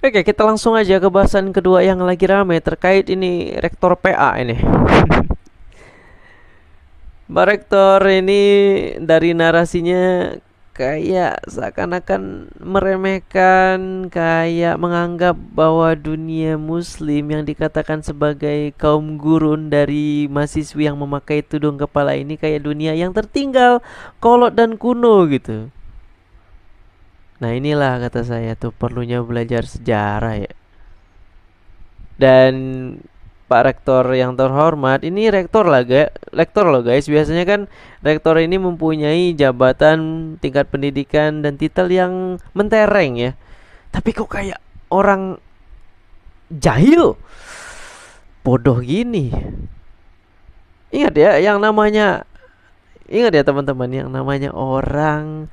Oke, kita langsung aja ke bahasan kedua yang lagi rame terkait ini rektor PA ini. Mbak Rektor ini dari narasinya kayak seakan-akan meremehkan, kayak menganggap bahwa dunia muslim yang dikatakan sebagai kaum gurun dari mahasiswi yang memakai tudung kepala ini kayak dunia yang tertinggal, kolot dan kuno gitu. Nah inilah kata saya tuh perlunya belajar sejarah ya. Dan Pak Rektor yang terhormat, ini rektor loh guys. Biasanya kan rektor ini mempunyai jabatan, tingkat pendidikan dan titel yang mentereng ya. Tapi kok kayak orang jahil, bodoh gini. Ingat ya, ingat ya teman-teman, yang namanya orang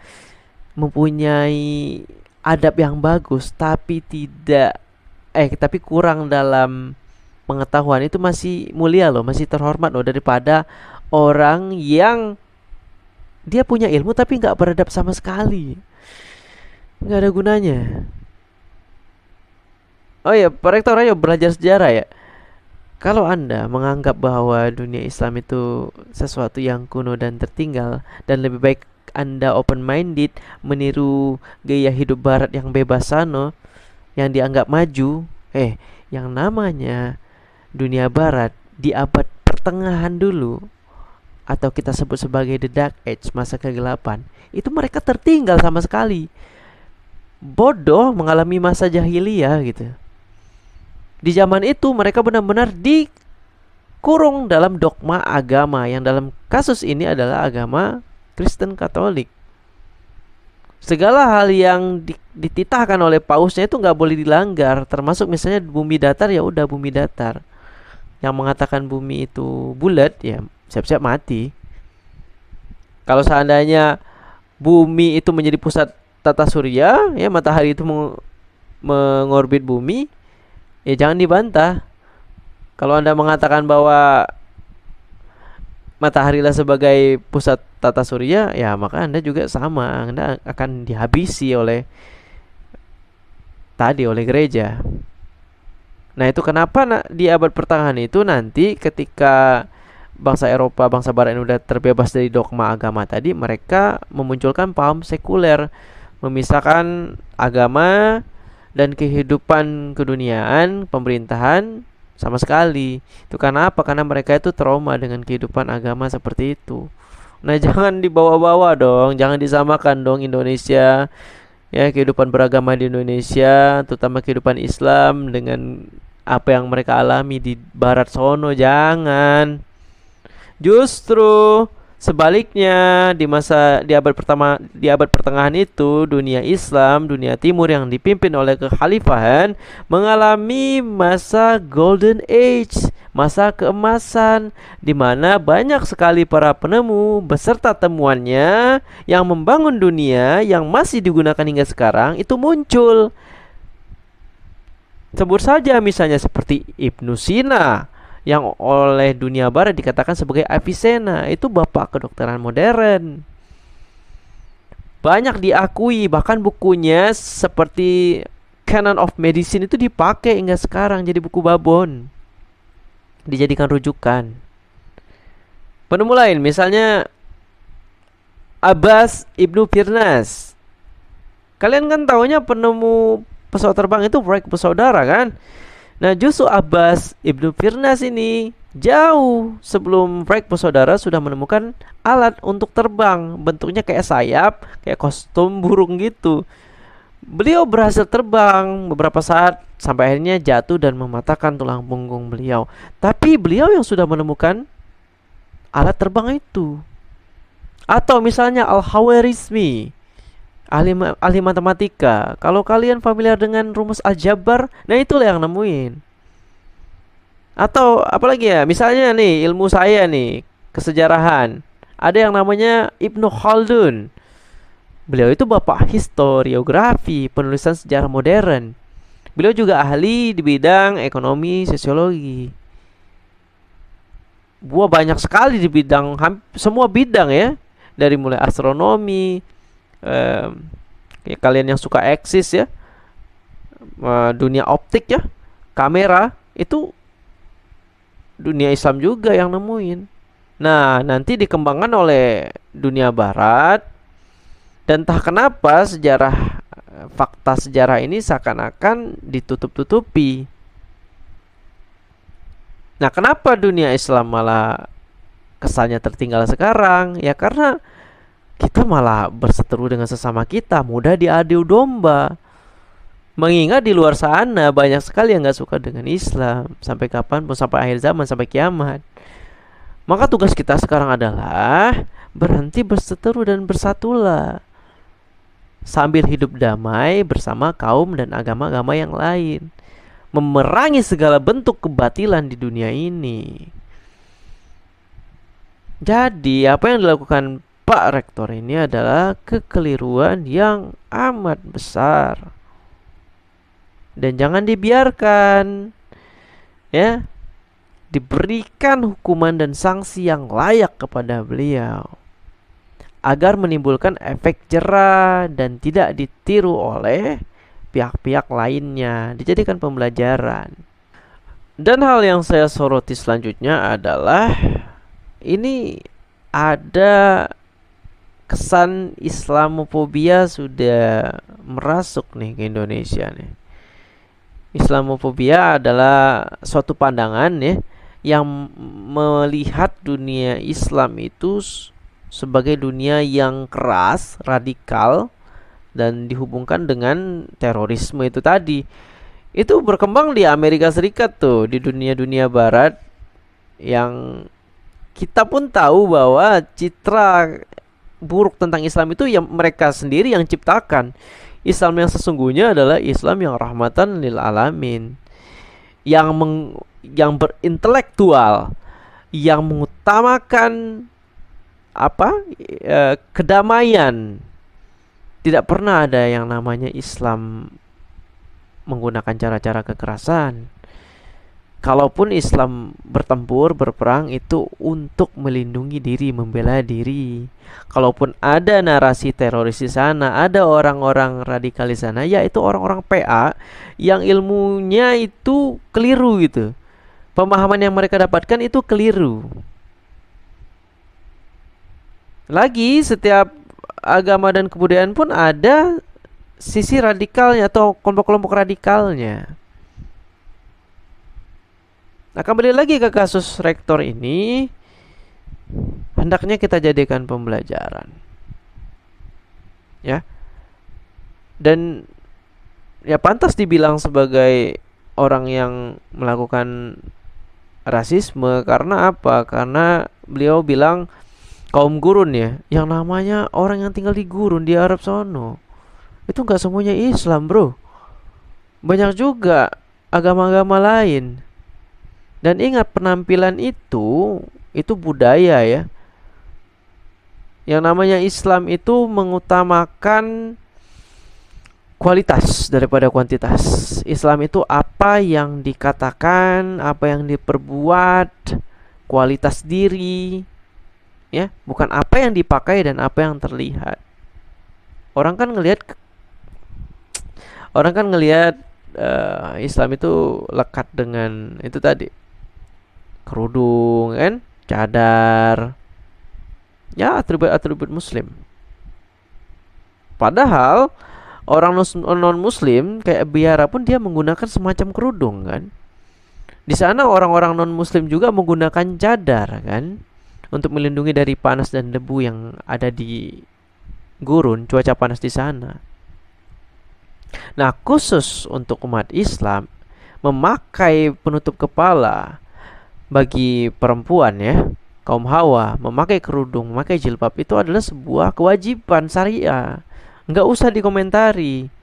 mempunyai adab yang bagus tapi kurang dalam pengetahuan itu masih mulia loh, masih terhormat loh daripada orang yang dia punya ilmu tapi nggak beradab sama sekali, nggak ada gunanya. Oh ya, Pak Rektor, ayo belajar sejarah ya. Kalau Anda menganggap bahwa dunia Islam itu sesuatu yang kuno dan tertinggal, dan lebih baik Anda open minded meniru gaya hidup barat yang bebas sano, yang dianggap maju, yang namanya dunia barat di abad pertengahan dulu, atau kita sebut sebagai the dark age, masa kegelapan, itu mereka tertinggal sama sekali. Bodoh, mengalami masa jahiliyah gitu. Di zaman itu mereka benar-benar dikurung dalam dogma agama, yang dalam kasus ini adalah agama Kristen Katolik. Segala hal yang dititahkan oleh pausnya itu nggak boleh dilanggar, termasuk misalnya bumi datar, ya udah bumi datar. Yang mengatakan bumi itu bulat ya siap-siap mati. Kalau seandainya bumi itu menjadi pusat tata surya, ya matahari itu mengorbit bumi, ya jangan dibantah. Kalau Anda mengatakan bahwa matahari lah sebagai pusat tata surya, ya maka Anda juga sama, Anda akan dihabisi oleh gereja. Nah, itu kenapa di abad pertengahan itu nanti ketika bangsa Eropa, bangsa Barat ini udah terbebas dari dogma agama tadi, mereka memunculkan paham sekuler, memisahkan agama dan kehidupan keduniaan, pemerintahan sama sekali. Itu karena apa? Karena mereka itu trauma dengan kehidupan agama seperti itu. Nah, jangan dibawa-bawa dong, jangan disamakan dong Indonesia, ya, kehidupan beragama di Indonesia, terutama kehidupan Islam dengan apa yang mereka alami di barat sono. Jangan. Justru sebaliknya, di abad pertengahan itu dunia Islam, dunia timur yang dipimpin oleh kekhalifahan mengalami masa golden age, masa keemasan, di mana banyak sekali para penemu beserta temuannya yang membangun dunia yang masih digunakan hingga sekarang itu muncul. Sebut saja misalnya seperti Ibnu Sina, yang oleh dunia barat dikatakan sebagai Avicenna, itu bapak kedokteran modern. Banyak diakui, bahkan bukunya seperti Canon of Medicine itu dipakai hingga sekarang jadi buku babon, dijadikan rujukan. Penemu lain misalnya Abbas Ibnu Firnas. Kalian kan taunya penemu pesawat terbang itu proyek bersaudara kan? Nah, justru Abbas Ibnu Firnas ini jauh sebelum proyek bersaudara sudah menemukan alat untuk terbang, bentuknya kayak sayap, kayak kostum burung gitu. Beliau berhasil terbang beberapa saat sampai akhirnya jatuh dan mematahkan tulang punggung beliau. Tapi beliau yang sudah menemukan alat terbang itu. Atau misalnya Al-Khawarizmi, ahli matematika. Kalau kalian familiar dengan rumus aljabar, nah itulah yang nemuin. Atau apalagi ya, misalnya nih ilmu saya nih, kesejarahan. Ada yang namanya Ibnu Khaldun. Beliau itu bapak historiografi, penulisan sejarah modern. Beliau juga ahli di bidang ekonomi, sosiologi. Banyak sekali di bidang semua bidang ya, dari mulai astronomi, ya kalian yang suka eksis ya, dunia optik ya, kamera itu dunia Islam juga yang nemuin. Nah, nanti dikembangkan oleh dunia barat, dan entah kenapa fakta sejarah ini seakan-akan ditutup-tutupi. Nah, kenapa dunia Islam malah kesannya tertinggal sekarang? Ya karena kita malah berseteru dengan sesama kita, mudah diadu domba. Mengingat di luar sana banyak sekali yang nggak suka dengan Islam sampai kapanpun, sampai akhir zaman, sampai kiamat. Maka tugas kita sekarang adalah berhenti berseteru dan bersatulah sambil hidup damai bersama kaum dan agama-agama yang lain, memerangi segala bentuk kebatilan di dunia ini. Jadi apa yang dilakukan Pak Rektor ini adalah kekeliruan yang amat besar, dan jangan dibiarkan, ya, diberikan hukuman dan sanksi yang layak kepada beliau agar menimbulkan efek jera dan tidak ditiru oleh pihak-pihak lainnya, dijadikan pembelajaran. Dan hal yang saya soroti selanjutnya adalah ini ada kesan Islamofobia sudah merasuk nih ke Indonesia nih. Islamofobia adalah suatu pandangan ya yang melihat dunia Islam itu sebagai dunia yang keras, radikal, dan dihubungkan dengan terorisme itu tadi. Itu berkembang di Amerika Serikat tuh, di dunia-dunia barat, yang kita pun tahu bahwa citra buruk tentang Islam itu yang mereka sendiri yang ciptakan. Islam yang sesungguhnya adalah Islam yang rahmatan lil alamin, yang berintelektual, yang mengutamakan kedamaian. Tidak pernah ada yang namanya Islam menggunakan cara-cara kekerasan. Kalaupun Islam bertempur, berperang, itu untuk melindungi diri, membela diri. Kalaupun ada narasi teroris di sana, ada orang-orang radikal di sana, ya itu orang-orang PA yang ilmunya itu keliru gitu. Pemahaman yang mereka dapatkan itu keliru. Lagi, setiap agama dan kebudayaan pun ada sisi radikalnya atau kelompok-kelompok radikalnya. Nah, kembali lagi ke kasus rektor ini, hendaknya kita jadikan pembelajaran, ya. Dan ya pantas dibilang sebagai orang yang melakukan rasisme. Karena apa? Karena beliau bilang kaum gurun ya, yang namanya orang yang tinggal di gurun di Arab sono itu nggak semuanya Islam, bro. Banyak juga agama-agama lain. Dan ingat, penampilan itu budaya ya. Yang namanya Islam itu mengutamakan kualitas daripada kuantitas. Islam itu apa yang dikatakan, apa yang diperbuat, kualitas diri, ya, bukan apa yang dipakai dan apa yang terlihat. Orang kan ngelihat Islam itu lekat dengan itu tadi, kerudung kan, cadar, ya, atribut-atribut muslim. Padahal orang non muslim kayak biara pun dia menggunakan semacam kerudung kan. Di sana orang-orang non muslim juga menggunakan cadar kan, untuk melindungi dari panas dan debu yang ada di gurun, cuaca panas di sana. Nah, khusus untuk umat Islam, memakai penutup kepala bagi perempuan ya, kaum Hawa, memakai kerudung, memakai jilbab itu adalah sebuah kewajiban syariah. Nggak usah dikomentari.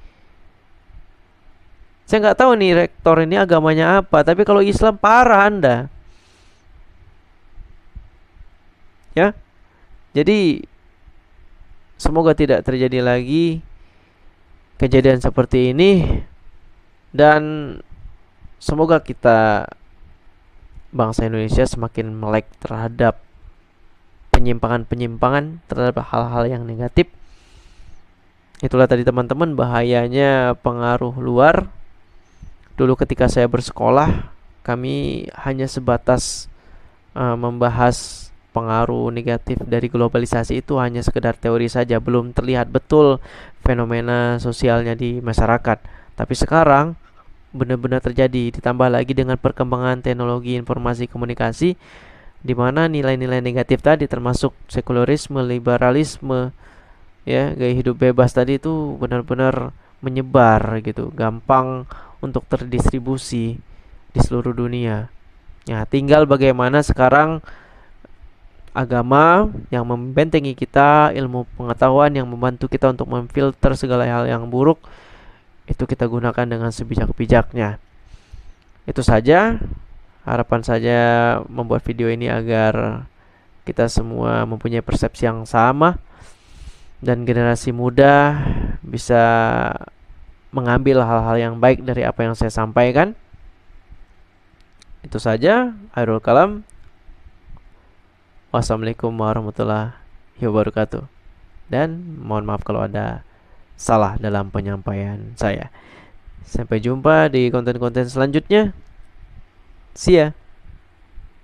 Saya nggak tahu nih rektor ini agamanya apa, tapi kalau Islam parah Anda. Ya. Jadi semoga tidak terjadi lagi kejadian seperti ini, dan semoga kita bangsa Indonesia semakin melek terhadap penyimpangan-penyimpangan, terhadap hal-hal yang negatif. Itulah tadi teman-teman bahayanya pengaruh luar Dulu ketika saya bersekolah, kami hanya sebatas membahas pengaruh negatif dari globalisasi, itu hanya sekedar teori saja, belum terlihat betul fenomena sosialnya di masyarakat. Tapi sekarang benar-benar terjadi, ditambah lagi dengan perkembangan teknologi informasi komunikasi, di mana nilai-nilai negatif tadi termasuk sekularisme, liberalisme, ya, gaya hidup bebas tadi itu benar-benar menyebar gitu, gampang untuk terdistribusi di seluruh dunia. Ya, tinggal bagaimana sekarang agama yang membentengi kita, ilmu pengetahuan yang membantu kita untuk memfilter segala hal yang buruk, itu kita gunakan dengan sebijak-bijaknya. Itu saja, harapan saya membuat video ini agar kita semua mempunyai persepsi yang sama dan generasi muda bisa mengambil hal-hal yang baik dari apa yang saya sampaikan. Itu saja, akhirul kalam. Wassalamualaikum warahmatullahi wabarakatuh. Dan mohon maaf kalau ada salah dalam penyampaian saya. Sampai jumpa di konten-konten selanjutnya. See ya.